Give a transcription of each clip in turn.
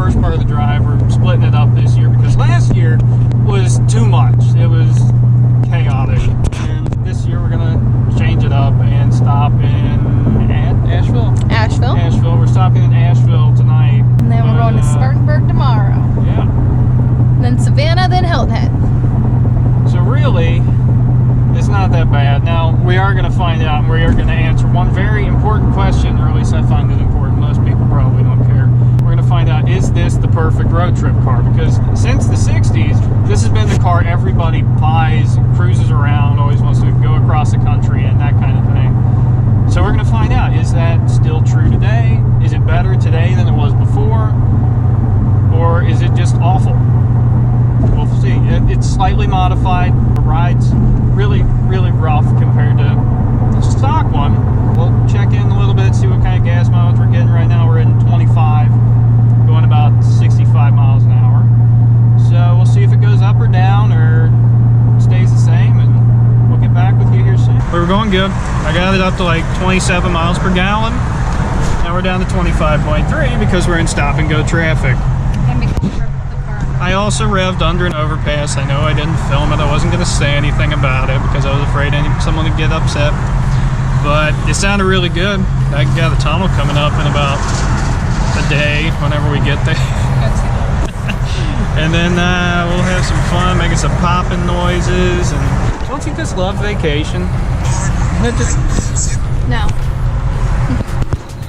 first part of the drive. We're splitting it up this year because last year was too much. It was chaotic. And this year we're going to change it up and stop in Asheville. Asheville. We're stopping in Asheville tonight. And then we're going to Spartanburg tomorrow. Yeah. Then Savannah, then Hilton Head. So really, it's not that bad. Now, we are going to find out, and we are going to answer one very important question, or at least I find it important. Most people probably don't care. We're going to find out, is this the perfect road trip car? Because since the 60s, this has been the car everybody buys, cruises around, always wants to go across the country and that kind of thing. So we're going to find out, is that still true today? Is it better today than it was before? Or is it just awful? We'll see. It's slightly modified. The ride's really, really rough compared to the stock one. We'll check in a little bit, see what kind of gas mileage we're getting. Right now we're in 25, going about 65 miles an hour. So we'll see if it goes up or down or stays the same, and we'll get back with you here soon. We were going good. I got it up to like 27 miles per gallon. Now we're down to 25.3 because we're in stop and go traffic. And because you revved the car under. I also revved under an overpass. I know I didn't film it. I wasn't going to say anything about it because I was afraid someone would get upset. But it sounded really good. I got a tunnel coming up in about a day whenever we get there. And then we'll have some fun, making some popping noises. And don't you just love vacation? No.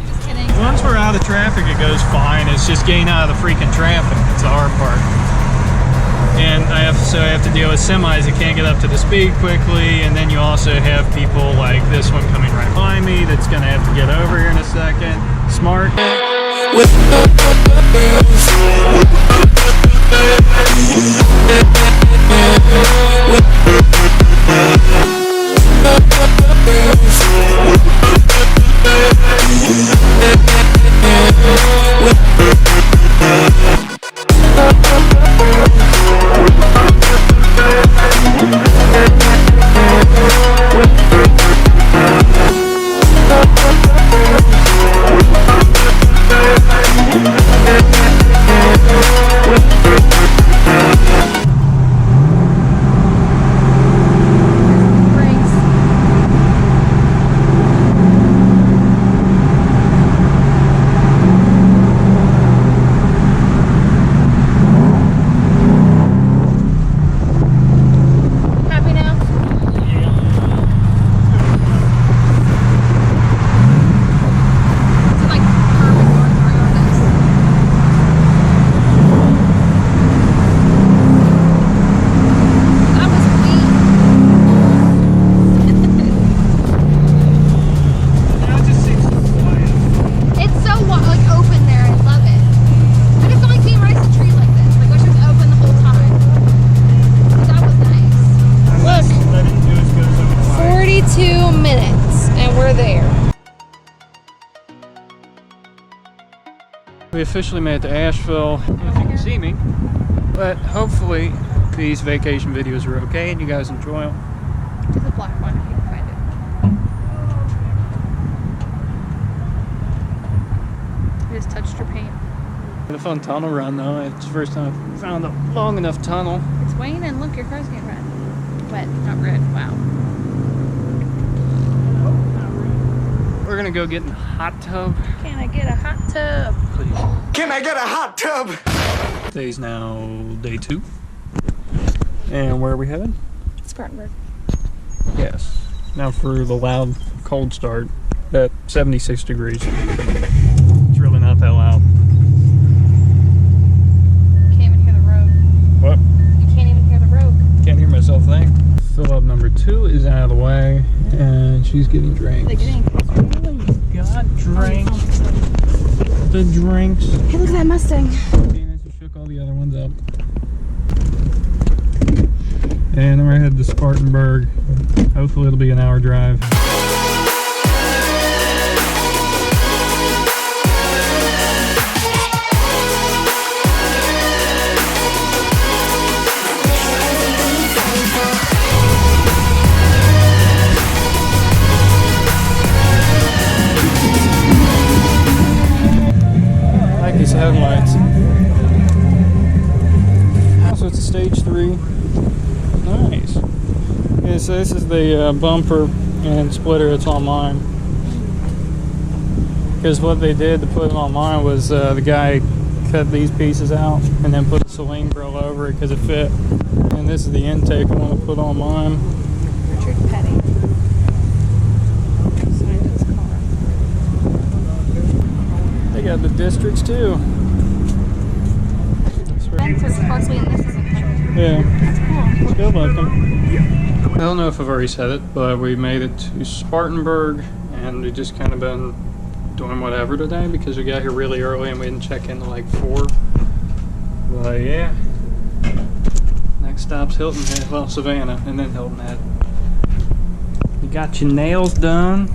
Just kidding. Once we're out of traffic, it goes fine. It's just getting out of the freaking traffic. It's the hard part. And I have to deal with semis that can't get up to the speed quickly, and then you also have people like this one coming right behind me that's going to have to get over here in a second. Smart. We officially made it to Asheville. I don't know if you can see me, but hopefully these vacation videos are okay and you guys enjoy them. To the black one if you can find it. You just touched your paint. Had a fun tunnel run though. It's the first time I found a long enough tunnel. It's waning. Look, your car's getting red. Wet, not red. Wow. We're gonna go get in a hot tub. Can I get a hot tub? Please. Can I get a hot tub? Today's now day 2. And where are we headed? Spartanburg. Yes. Now for the loud cold start at 76 degrees. It's really not that loud. You can't even hear the road. What? You can't even hear the road. Can't hear myself think. Fill up number 2 is out of the way, and she's getting drinks. They're getting God, drinks. The drinks. Hey, look at that Mustang. Venus shook all the other ones up. And then we're headed to Spartanburg. Hopefully it'll be an hour drive. These headlights. stage 3. Nice. Yeah, so this is the bumper and splitter that's on mine. Because what they did to put it on mine was the guy cut these pieces out and then put a saline grill over it because it fit. And this is the intake I want to put on mine. Richard Petty. Signed his car. They got the districts too. Spencer's supposedly in this isn't there. Yeah. That's cool. It's good looking. I don't know if I've already said it, but we made it to Spartanburg and we just kind of been doing whatever today because we got here really early and we didn't check in till like 4. But yeah. Next stop's Hilton Head, well, Savannah, and then Hilton Head. You got your nails done.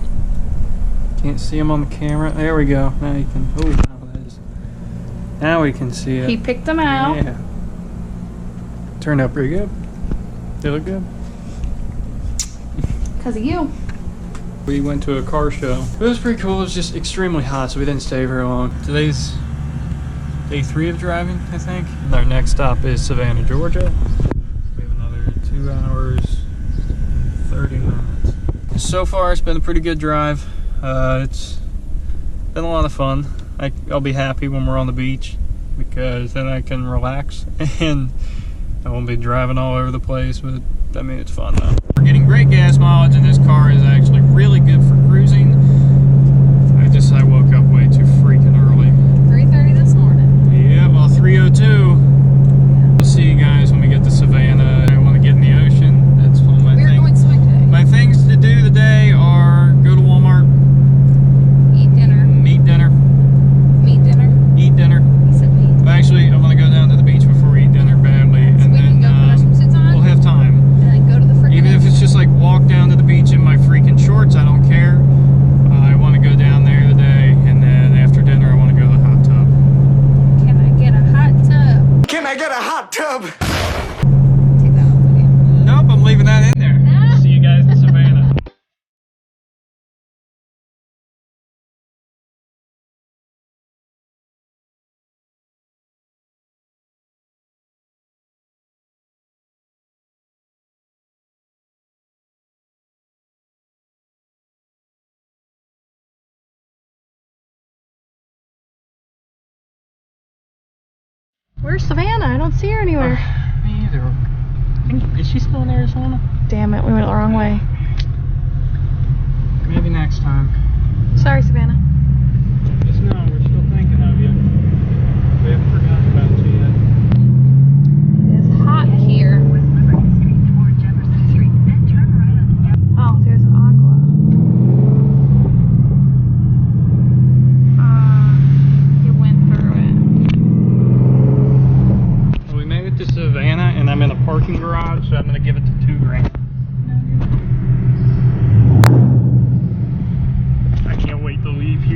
Can't see them on the camera. There we go. Now you can. Oh, now it is. Now we can see it. He picked them out. Yeah. Turned out pretty good. They look good. Because of you. We went to a car show. It was pretty cool. It was just extremely hot, so we didn't stay very long. Today's day 3 of driving, I think. And our next stop is Savannah, Georgia. We have another 2 hours, 30 minutes. So far, it's been a pretty good drive. It's been a lot of fun. I'll be happy when we're on the beach because then I can relax and I won't be driving all over the place, but I mean, it's fun though. We're getting great gas mileage and this car is actually really good for cruising. I woke up way too freaking early. 3:30 this morning. Yeah, well, 3:02. We'll see you guys when we get to Savannah. I want to get in the ocean. That's one of my things. We're going swimming today. My things to do today are go to Walmart, Eat dinner. meet dinner, Meat dinner. eat dinner. He said meat. Well, actually, I want to go down to the beach before we eat dinner badly, So and we then can go put our swimsuits on we'll have time. and then go to the freaking Even if it's just like walk down to the beach in my freaking shorts, I don't care. I want to go down there today, and then after dinner, I want to go to the hot tub. Can I get a hot tub? Can I get a hot tub? Take that off again. Nope, I'm leaving that in there. Ah. See you guys in Savannah. Where's Savannah? I don't see her anywhere. Me either. Is she still in Arizona? Damn it, we went the wrong way. Maybe next time. Sorry, Savannah. Just know we're still thinking of you. We haven't forgotten about you yet. It's hot here. Oh, there's Aqua. You went through it. Well, we made it to Savannah, and I'm in a parking garage, so I'm going to give it to $2 grand. I can't wait to leave here.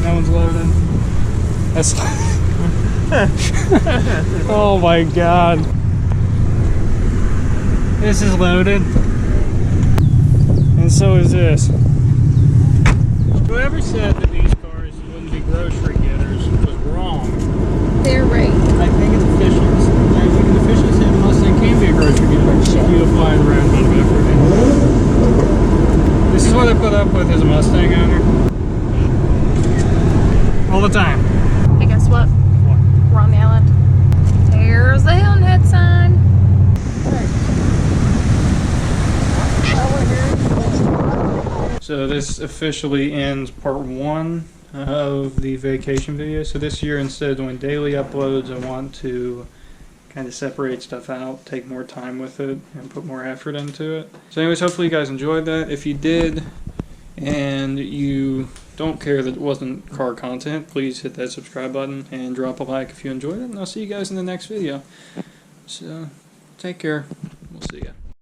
That one's loaded. That's. Oh my god. This is loaded. And so is this. Whoever said that these cars wouldn't be grocery getters was wrong. They're right. I think it's official. I think an official said Mustang can be a grocery getter if you apply the right amount of effort in. This is what I put up with as a Mustang owner. All the time. Hey, guess what? What? We're on the island. There's the Hillhead sign. So this officially ends part 1 of the vacation video. So this year, instead of doing daily uploads, I want to kind of separate stuff out, take more time with it, and put more effort into it. So anyways, hopefully you guys enjoyed that. If you did, and you don't care that it wasn't car content, please hit that subscribe button and drop a like if you enjoyed it, and I'll see you guys in the next video. So take care. We'll see ya.